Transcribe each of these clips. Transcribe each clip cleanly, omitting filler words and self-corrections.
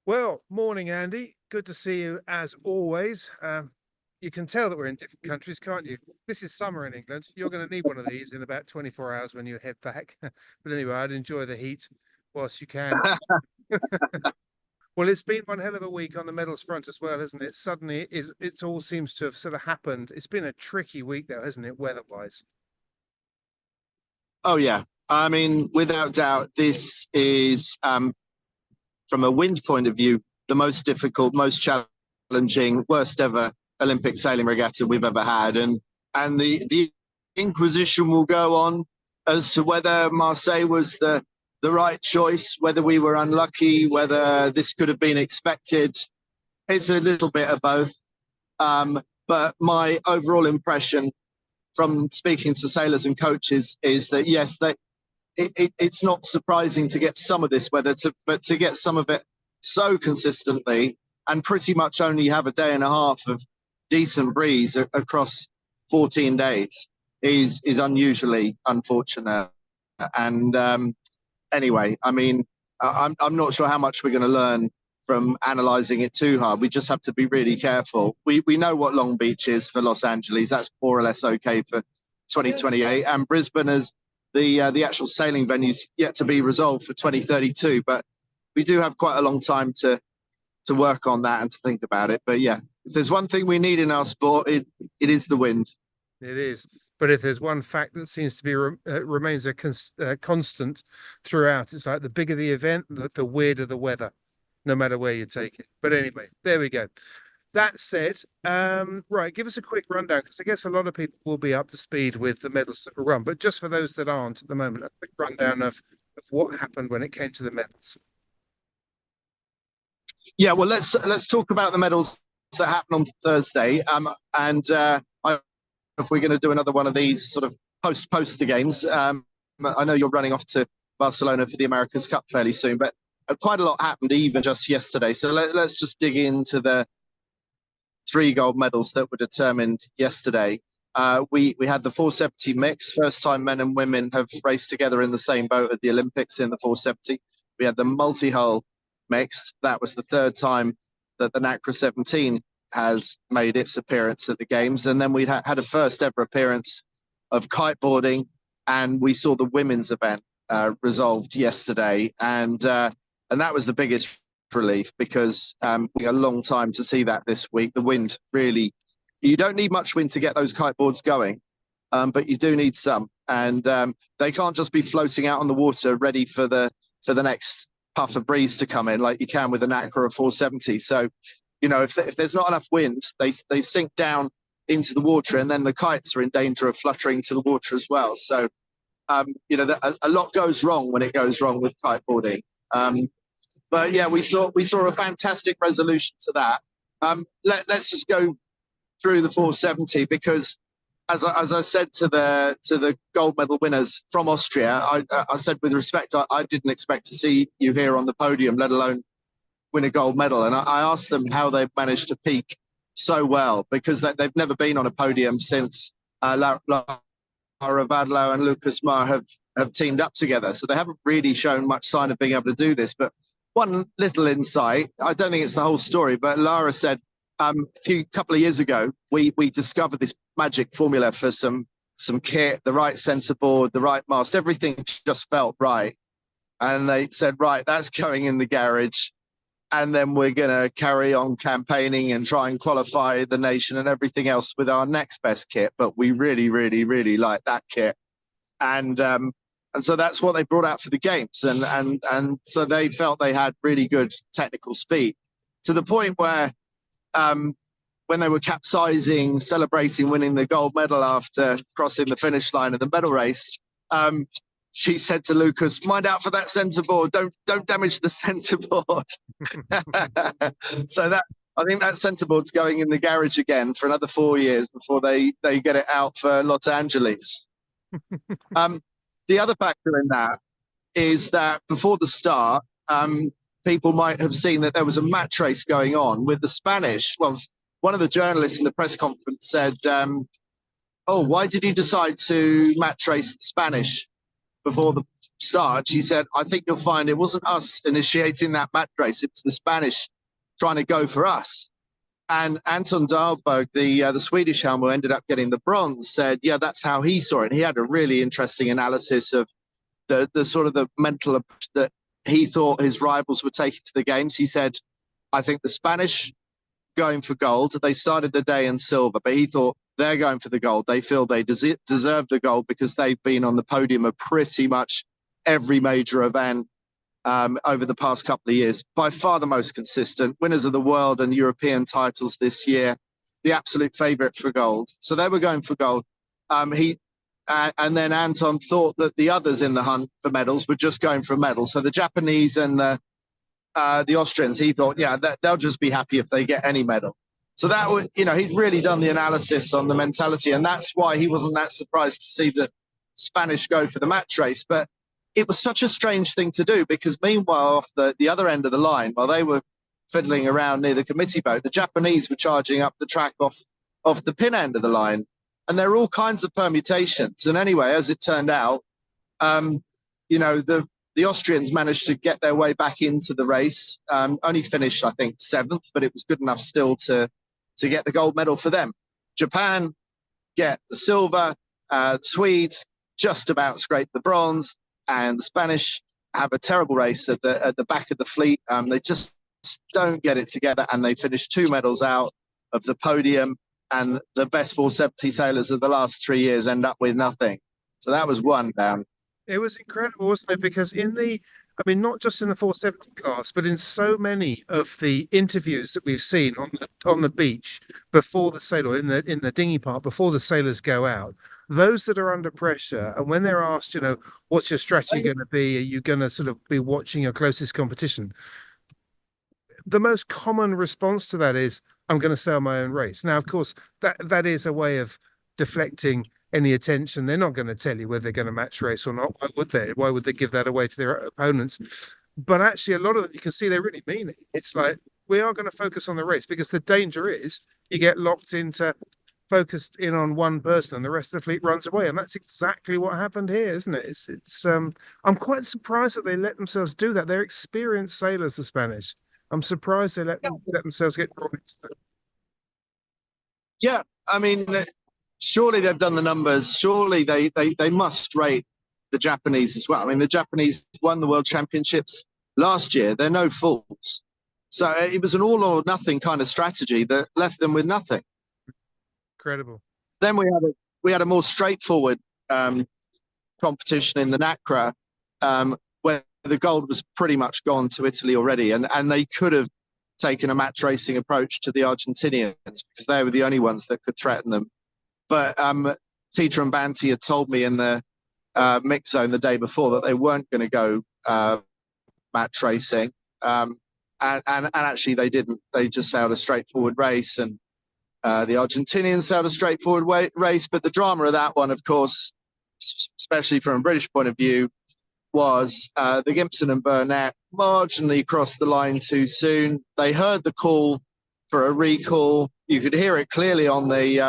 Well, morning, Andy. Good to see you as always. You can tell that we're in different countries, can't you? This is summer in England. You're going to need one of these in about 24 hours when you head back. But anyway, I'd enjoy the heat whilst you can. Well, it's been one hell of a week on the medals front as well, hasn't it? Suddenly, it all seems to have sort of happened. It's been a tricky week, though, hasn't it, weather-wise? Oh yeah. I mean, without doubt, this is from a wind point of view, the most difficult, most challenging, worst ever Olympic sailing regatta we've ever had. And the inquisition will go on as to whether Marseille was the right choice, whether we were unlucky, whether this could have been expected. It's a little bit of both. But my overall impression from speaking to sailors and coaches is that yes, it's not surprising to get some of this weather, but to get some of it so consistently and pretty much only have a day and a half of decent breeze across 14 days is unusually unfortunate. And anyway, I mean, I'm not sure how much we're going to learn from analysing it too hard. We just have to be really careful. We know what Long Beach is for Los Angeles. That's more or less okay for 2028. And Brisbane is the actual sailing venues yet to be resolved for 2032. But we do have quite a long time to work on that and to think about it. But yeah, if there's one thing we need in our sport, it is the wind. It is. But if there's one fact that seems to be remains a constant throughout, it's like the bigger the event, the weirder the weather, no matter where you take it. But anyway, there we go. That said, right, give us a quick rundown, because I guess a lot of people will be up to speed with the medals that were run, but just for those that aren't at the moment, a quick rundown of what happened when it came to the medals. Yeah, well, let's talk about the medals that happened on Thursday. If we're going to do another one of these sort of post the games, I know you're running off to Barcelona for the America's Cup fairly soon, but quite a lot happened even just yesterday. So let's just dig into the 3 gold medals that were determined yesterday. We had the 470 mix. First time men and women have raced together in the same boat at the Olympics in the 470. We had the multi-hull mixed. That was the 3rd time that the NACRA 17 has made its appearance at the games. And then we had a first ever appearance of kiteboarding, and we saw the women's event resolved yesterday. And that was the biggest relief, because a long time to see that this week. The wind really, you don't need much wind to get those kiteboards going, but you do need some. And they can't just be floating out on the water ready for the next puff of breeze to come in like you can with a NACRA or 470. So, you know, if there's not enough wind, they sink down into the water, and then the kites are in danger of fluttering to the water as well. So, you know, a lot goes wrong when it goes wrong with kiteboarding. But yeah, we saw a fantastic resolution to that. Let's just go through the 470, because as I said to the gold medal winners from Austria, I said with respect, I didn't expect to see you here on the podium, let alone win a gold medal. And I asked them how they've managed to peak so well, because they've never been on a podium since Laura Vadlau and Lucas Mar have teamed up together. So they haven't really shown much sign of being able to do this. But one little insight, I don't think it's the whole story, but Lara said a couple of years ago, we discovered this magic formula for some kit, the right centerboard, the right mast, everything just felt right. And they said, right, that's going in the garage. And then we're going to carry on campaigning and try and qualify the nation and everything else with our next best kit. But we really, really, really like that kit. And so that's what they brought out for the games. And so they felt they had really good technical speed, to the point where when they were capsizing, celebrating winning the gold medal after crossing the finish line of the medal race, she said to Lucas, "Mind out for that centerboard. Don't damage the centerboard." So that, I think that centerboard's going in the garage again for another 4 years before they get it out for Los Angeles. The other factor in that is that before the start, people might have seen that there was a match race going on with the Spanish. Well, one of the journalists in the press conference said, "Oh, why did you decide to match race the Spanish before start, she said, I think you'll find it wasn't us initiating that match race, it's the Spanish trying to go for us. And Anton Dahlberg, the Swedish helm who ended up getting the bronze, said, yeah, that's how he saw it. And he had a really interesting analysis of the sort of the mental approach that he thought his rivals were taking to the games. He said, I think the Spanish going for gold, they started the day in silver, but he thought they're going for the gold. They feel they deserve the gold because they've been on the podium of pretty much every major event over the past couple of years. By far the most consistent, winners of the world and European titles this year, the absolute favourite for gold. So they were going for gold. And then Anton thought that the others in the hunt for medals were just going for medals. So the Japanese and the Austrians, he thought, yeah, they'll just be happy if they get any medal. So that was, he'd really done the analysis on the mentality, and that's why he wasn't that surprised to see the Spanish go for the match race. But it was such a strange thing to do because meanwhile, off the other end of the line, while they were fiddling around near the committee boat, the Japanese were charging up the track off the pin end of the line. And there are all kinds of permutations. And anyway, as it turned out, the Austrians managed to get their way back into the race, only finished, I think, 7th, but it was good enough still to get the gold medal for them. Japan get the silver, Swedes just about scrape the bronze, and the Spanish have a terrible race at the back of the fleet. They just don't get it together, and they finish 2 medals out of the podium, and the best 470 sailors of the last 3 years end up with nothing. So that was one down. It was incredible, wasn't it? Because not just in the 470 class, but in so many of the interviews that we've seen on the beach before the sail, or in the dinghy part before the sailors go out, those that are under pressure, and when they're asked, what's your strategy going to be? Are you going to sort of be watching your closest competition? The most common response to that is, I'm going to sail my own race. Now, of course, that is a way of deflecting any attention. They're not going to tell you whether they're going to match race or not. Why would they? Why would they give that away to their opponents? But actually, a lot of them, you can see they really mean it. It's like, we are going to focus on the race, because the danger is you get focused in on one person and the rest of the fleet runs away. And that's exactly what happened here, isn't it? I'm quite surprised that they let themselves do that. They're experienced sailors, the Spanish. I'm surprised they let themselves get drawn into it. Yeah, surely they've done the numbers. Surely they must rate the Japanese as well. The Japanese won the World Championships last year. They're no fools. So it was an all or nothing kind of strategy that left them with nothing. Incredible. Then we had a more straightforward competition in the NACRA, where the gold was pretty much gone to Italy already, and they could have taken a match racing approach to the Argentinians because they were the only ones that could threaten them. But Tita and Banti had told me in the mix zone the day before that they weren't going to go match racing, and actually they didn't. They just sailed a straightforward race, and the Argentinians sailed a straightforward race. But the drama of that one, of course, especially from a British point of view, was the Gimpson and Burnett marginally crossed the line too soon. They heard the call for a recall. You could hear it clearly on the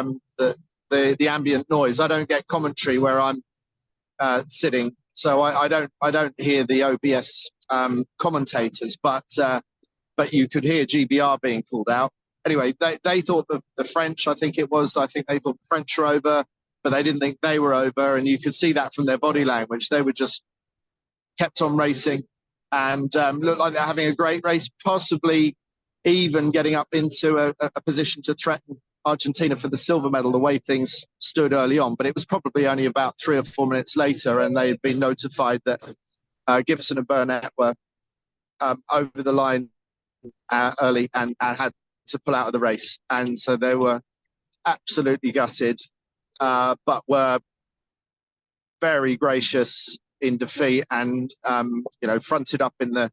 ambient noise. I don't get commentary where I'm sitting, so I don't hear the OBS commentators, but you could hear GBR being called out. Anyway, they thought the French, I think they thought the French were over, but they didn't think they were over, and you could see that from their body language. They were just kept on racing and looked like they're having a great race, possibly even getting up into a position to threaten Argentina for the silver medal, the way things stood early on. But it was probably only about 3 or 4 minutes later, and they had been notified that Gibson and Burnett were over the line early and had to pull out of the race. And so they were absolutely gutted, but were very gracious in defeat, and fronted up in the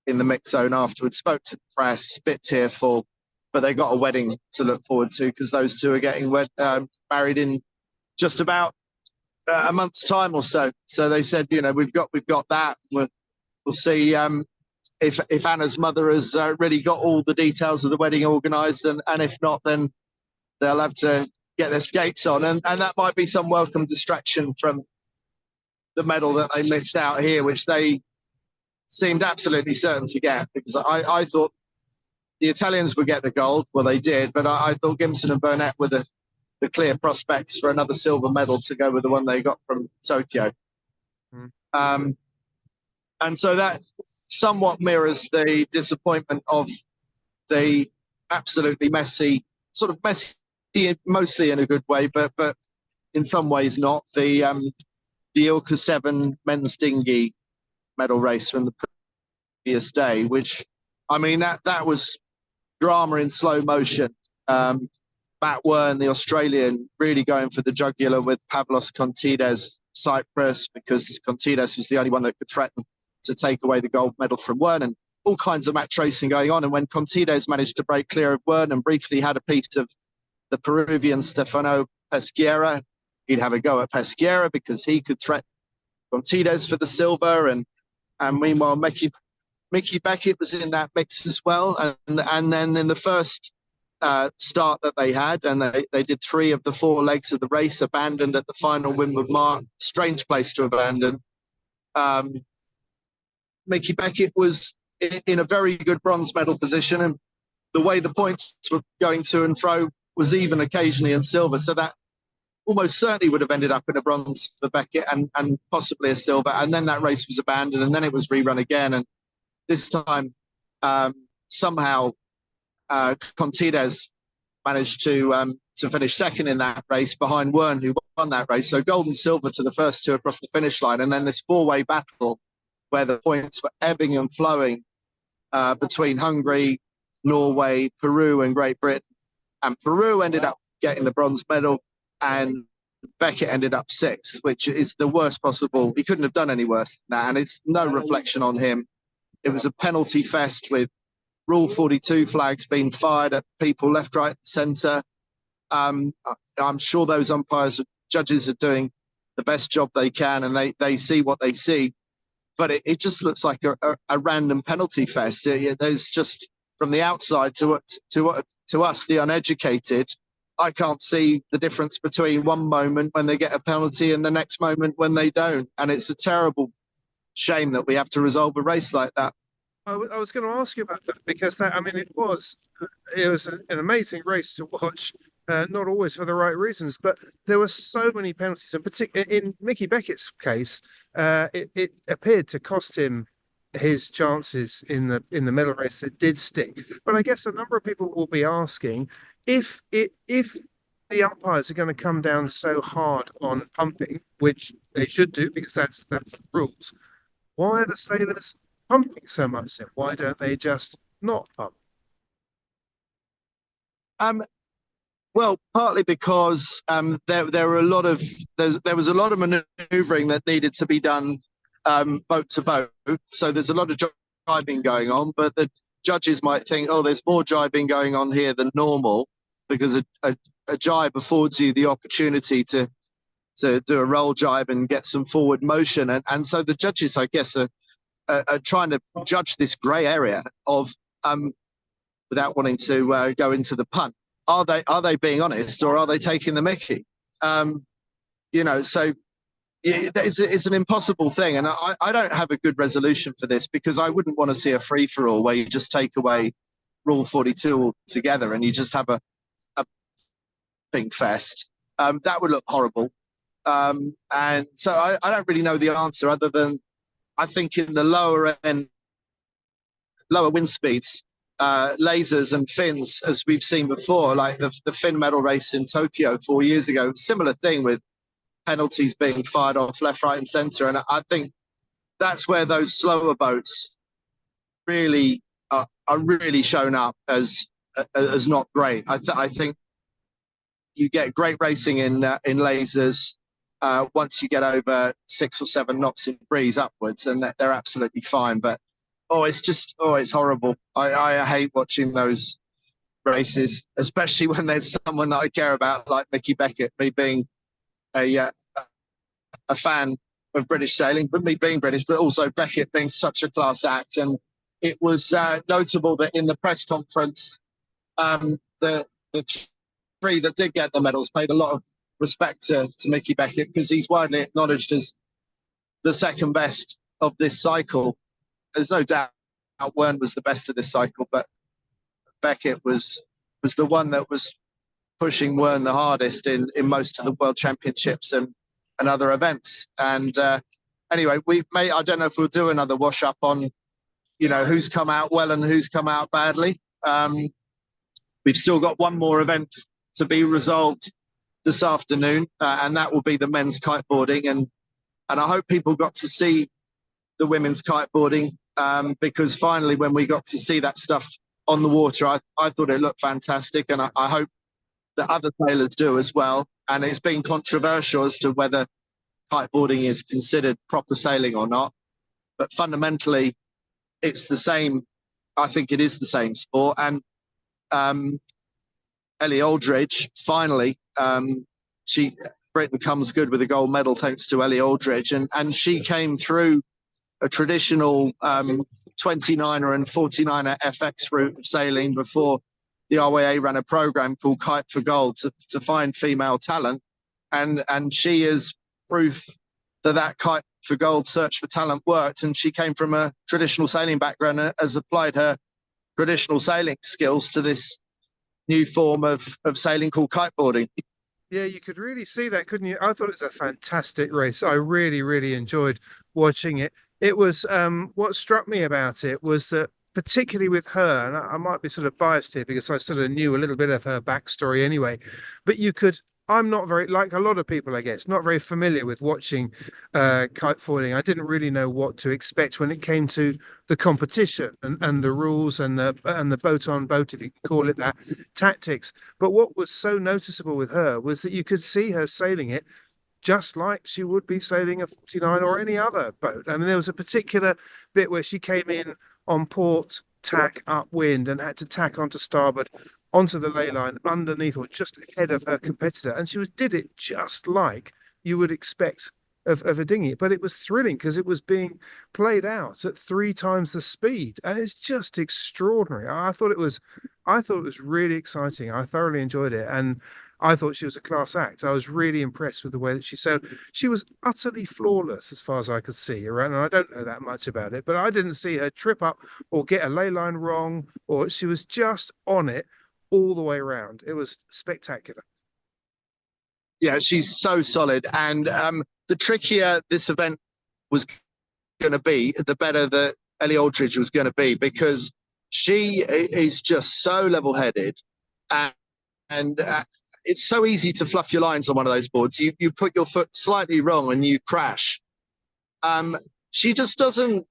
mix zone afterwards, spoke to the press, a bit tearful, but they got a wedding to look forward to because those two are getting married in just about a month's time or so. So they said, we've got that. We'll see if Anna's mother has really got all the details of the wedding organised, and if not, then they'll have to get their skates on, and that might be some welcome distraction from the medal that they missed out here, which they seemed absolutely certain to get, because I thought the Italians would get the gold. Well, they did, but I thought Gimson and Burnett were the clear prospects for another silver medal to go with the one they got from Tokyo. Mm. And so that somewhat mirrors the disappointment of the absolutely messy, mostly in a good way, but in some ways not, the ILCA 7 men's dinghy medal race from the previous day, which, I mean, that was drama in slow motion. Matt Wern, the Australian, really going for the jugular with Pavlos Contides, Cyprus, because Contides was the only one that could threaten to take away the gold medal from Wern, and all kinds of match racing going on. And when Contides managed to break clear of Wern and briefly had a piece of the Peruvian Stefano Peschiera, he'd have a go at Peschiera because he could threaten Contides for the silver. And meanwhile, Mickey Beckett was in that mix as well. And then in the first start that they had, and they did 3 of the 4 legs of the race, abandoned at the final Windward Mark. Strange place to abandon. Mickey Beckett was in a very good bronze medal position, and the way the points were going to and fro was even occasionally in silver, so that almost certainly would have ended up in a bronze for Beckett and possibly a silver. And then that race was abandoned, and then it was rerun again, and this time somehow Contides managed to finish second in that race behind Wern, who won that race. So gold and silver to the first 2 across the finish line, and then this 4-way battle where the points were ebbing and flowing between Hungary, Norway, Peru, and Great Britain. And Peru ended up getting the bronze medal, and Beckett ended up 6th, which is the worst possible. He couldn't have done any worse than that, and it's no reflection on him. It was a penalty fest with Rule 42 flags being fired at people left, right, and centre. I'm sure those judges are doing the best job they can, and they see what they see. But it just looks like a random penalty fest. There's just, from the outside to us, the uneducated, I can't see the difference between one moment when they get a penalty and the next moment when they don't. And it's a terrible shame that we have to resolve a race like that. I was going to ask you about that, because it was an amazing race to watch. Not always for the right reasons, but there were so many penalties, and particularly in Mickey Beckett's case, it appeared to cost him his chances in the medal race that did stick. But I guess a number of people will be asking if the umpires are going to come down so hard on pumping, which they should do because that's the rules. Why are the sailors pumping so much then? Why don't they just not pump? Well, partly because there was a lot of manoeuvring that needed to be done boat to boat. So there's a lot of jibing going on, but the judges might think, oh, there's more jibing going on here than normal, because a jibe affords you the opportunity to do a roll jibe and get some forward motion. And so the judges, I guess, are trying to judge this grey area of, without wanting to go into the pun, are they being honest, or are they taking the mickey? So it's an impossible thing, and I don't have a good resolution for this, because I wouldn't want to see a free-for-all where you just take away Rule 42 altogether and you just have a pink fest. That would look horrible. And so I don't really know the answer, other than I think in the lower wind speeds, lasers and fins, as we've seen before, like the fin medal race in Tokyo 4 years ago, similar thing with penalties being fired off left, right, and centre. And I think that's where those slower boats really are really shown up as not great. I think you get great racing in lasers once you get over 6 or 7 knots in breeze upwards, and they're absolutely fine. But it's horrible. I hate watching those races, especially when there's someone that I care about, like Mickey Beckett, me being a fan of British sailing, but me being British, but also Beckett being such a class act. And it was notable that in the press conference, the 3 that did get the medals paid a lot of respect to Mickey Beckett, because he's widely acknowledged as the second best of this cycle. There's no doubt Wern was the best of this cycle, but Beckett was the one that was pushing Wern the hardest in most of the World Championships and other events. And anyway, I don't know if we'll do another wash up on, who's come out well and who's come out badly. We've still got one more event to be resolved this afternoon, and that will be the men's kiteboarding. And I hope people got to see the women's kiteboarding, because finally, when we got to see that stuff on the water, I thought it looked fantastic, and I hope that other sailors do as well. And it's been controversial as to whether kiteboarding is considered proper sailing or not. But fundamentally, it's the same. I think it is the same sport. And Ellie Aldridge, finally, Britain comes good with a gold medal thanks to Ellie Aldridge. And she came through a traditional 29er and 49er FX route of sailing before the RYA ran a program called Kite for Gold to find female talent. And she is proof that Kite for Gold search for talent worked. And she came from a traditional sailing background and has applied her traditional sailing skills to this new form of sailing called kiteboarding. Yeah, you could really see that, couldn't you? I thought it was a fantastic race. I really, really enjoyed watching it. It was what struck me about it was that, particularly with her, and I might be sort of biased here because I sort of knew a little bit of her backstory anyway, but I'm not very, like a lot of people, I guess, not very familiar with watching kite foiling. I didn't really know what to expect when it came to the competition and the rules and the boat on boat, if you can call it that, tactics. But what was so noticeable with her was that you could see her sailing it just like she would be sailing a 49 or any other boat. I mean, there was a particular bit where she came in on port tack upwind and had to tack onto starboard onto the ley line underneath or just ahead of her competitor, and she did it just like you would expect of a dinghy. But it was thrilling because it was being played out at 3 times the speed, and it's just extraordinary. I thought it was really exciting. I thoroughly enjoyed it, and I thought she was a class act. I was really impressed with the way that she sailed. She was utterly flawless as far as I could see around, and I don't know that much about it, but I didn't see her trip up or get a ley line wrong, or she was just on it all the way around. It was spectacular. Yeah, she's so solid. And the trickier this event was going to be, the better that Ellie Aldridge was going to be, because she is just so level-headed, and it's so easy to fluff your lines on one of those boards. You put your foot slightly wrong and you crash. She just doesn't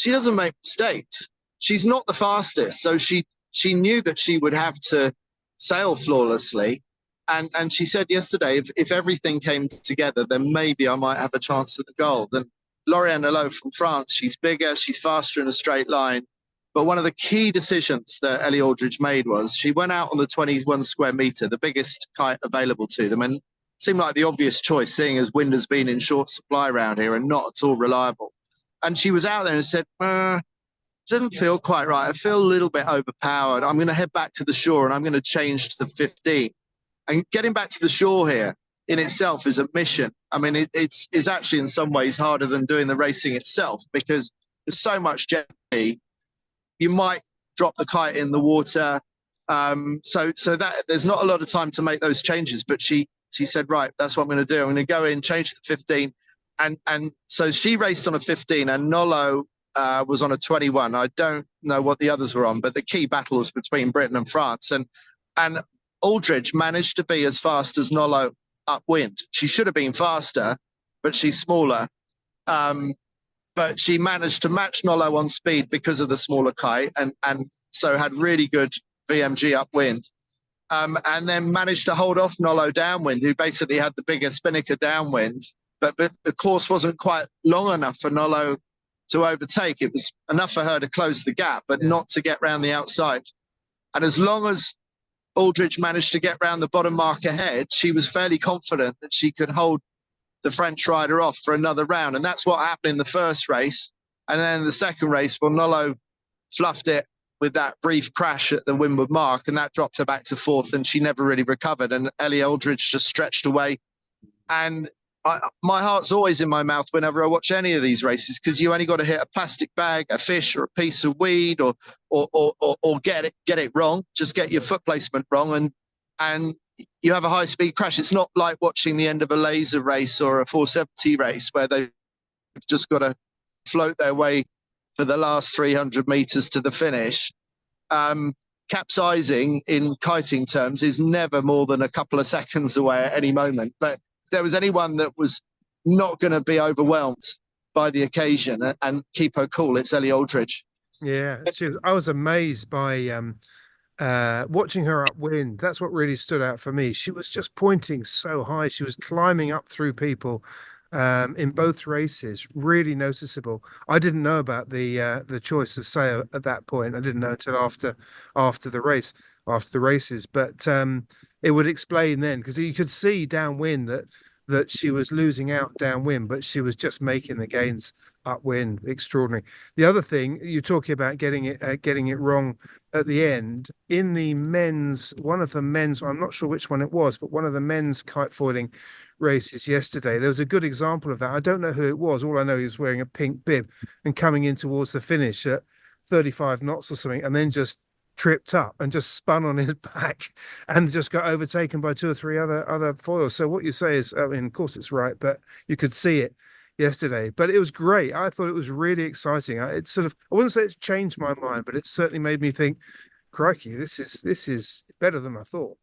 make mistakes. She's not the fastest, so she knew that she would have to sail flawlessly. And she said yesterday, if everything came together, then maybe I might have a chance at the gold. And Lauriane Nolot from France, she's bigger, she's faster in a straight line. But one of the key decisions that Ellie Aldridge made was she went out on the 21 square meter, the biggest kite available to them, and it seemed like the obvious choice, seeing as wind has been in short supply around here and not at all reliable. And she was out there and said, doesn't feel quite right. I feel a little bit overpowered. I'm going to head back to the shore and I'm going to change to the 15. And getting back to the shore here in itself is a mission. I mean, it's actually in some ways harder than doing the racing itself, because there's so much jeopardy. You might drop the kite in the water. So that there's not a lot of time to make those changes. But she said, right, that's what I'm going to do. I'm going to go in, change to 15. And so she raced on a 15 and Nolot was on a 21. I don't know what the others were on, but the key battle was between Britain and France. And Aldridge managed to be as fast as Nolot upwind. She should have been faster, but she's smaller. But she managed to match Nolot on speed because of the smaller kite, and so had really good VMG upwind. And then managed to hold off Nolot downwind, who basically had the bigger spinnaker downwind. But the course wasn't quite long enough for Nolot to overtake. It was enough for her to close the gap, but not to get round the outside. And as long as Aldridge managed to get round the bottom mark ahead, she was fairly confident that she could hold the French rider off for another round. And that's what happened in the first race. And then the second race, well, Nolot fluffed it with that brief crash at the windward mark, and that dropped her back to fourth, and she never really recovered. And Ellie Aldridge just stretched away. And my heart's always in my mouth whenever I watch any of these races, because you only got to hit a plastic bag, a fish, or a piece of weed, or get it wrong. Just get your foot placement wrong, and you have a high speed crash. It's not like watching the end of a laser race or a 470 race where they've just got to float their way for the last 300 meters to the finish. Capsizing in kiting terms is never more than a couple of seconds away at any moment. But if there was anyone that was not going to be overwhelmed by the occasion and keep her cool, it's Ellie Aldridge. Yeah, I was amazed by watching her upwind. That's what really stood out for me. She was just pointing so high. She was climbing up through people in both races. Really noticeable. I didn't know about the choice of sail at that point. I didn't know until after the race, after the races. But it would explain then, because you could see downwind that she was losing out downwind, but she was just making the gains upwind. Extraordinary. The other thing you're talking about getting it wrong at the end in the one of the men's, I'm not sure which one it was, but one of the men's kite foiling races yesterday, there was a good example of that. I don't know who it was. All I know he was wearing a pink bib and coming in towards the finish at 35 knots or something, and then just tripped up and just spun on his back and just got overtaken by two or three other foils. So what you say is, I mean, of course it's right, but you could see it yesterday. But it was great. I thought it was really exciting. It sort of, I wouldn't say it's changed my mind, but it certainly made me think, crikey, this is better than I thought.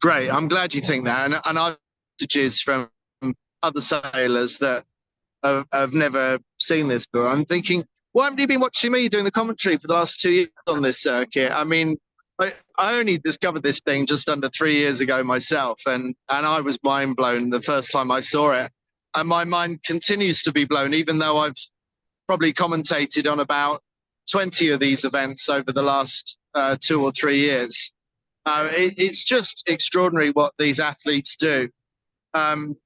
Great. I'm glad you think that. And I've messages from other sailors that have never seen this before. I'm thinking, why haven't you been watching me doing the commentary for the last 2 years on this circuit? I mean, I only discovered this thing just under 3 years ago myself, and I was mind blown the first time I saw it. And my mind continues to be blown, even though I've probably commentated on about 20 of these events over the last 2 or 3 years. It's just extraordinary what these athletes do. And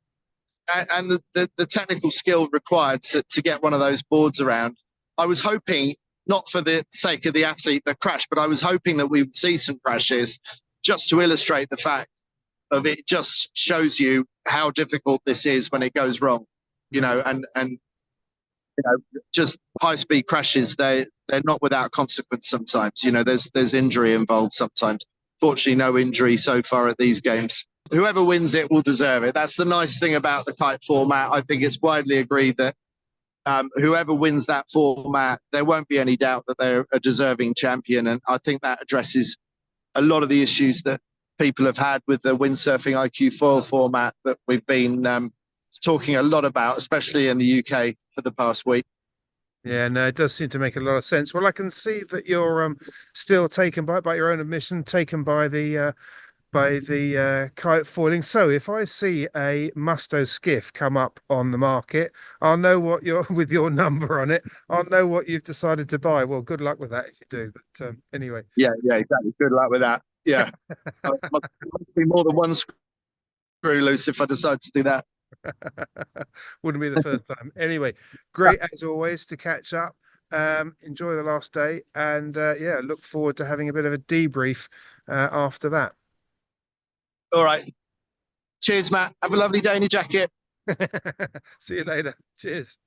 the technical skill required to get one of those boards around. I was hoping, not for the sake of the athlete that crashed, but I was hoping that we would see some crashes just to illustrate the fact of it just shows you how difficult this is when it goes wrong, and just high speed crashes, they're not without consequence sometimes. There's injury involved sometimes. Fortunately, no injury so far at these games. Whoever wins it will deserve it. That's the nice thing about the kite format. I think it's widely agreed that whoever wins that format, there won't be any doubt that they're a deserving champion. And I think that addresses a lot of the issues that people have had with the windsurfing IQ foil format that we've been talking a lot about, especially in the UK for the past week. Yeah, no, it does seem to make a lot of sense. Well, I can see that you're still taken by your own admission, taken by the kite foiling. So if I see a Musto skiff come up on the market, I'll know what you're with your number on it. I'll know what you've decided to buy. Well, good luck with that if you do. But anyway. Yeah, exactly. Good luck with that. Yeah. Must be more than one screw loose if I decide to do that. Wouldn't be the first time. Anyway, great as always to catch up. Enjoy the last day, and yeah, look forward to having a bit of a debrief after that. All right. Cheers, Matt. Have a lovely day in your jacket. See you later. Cheers.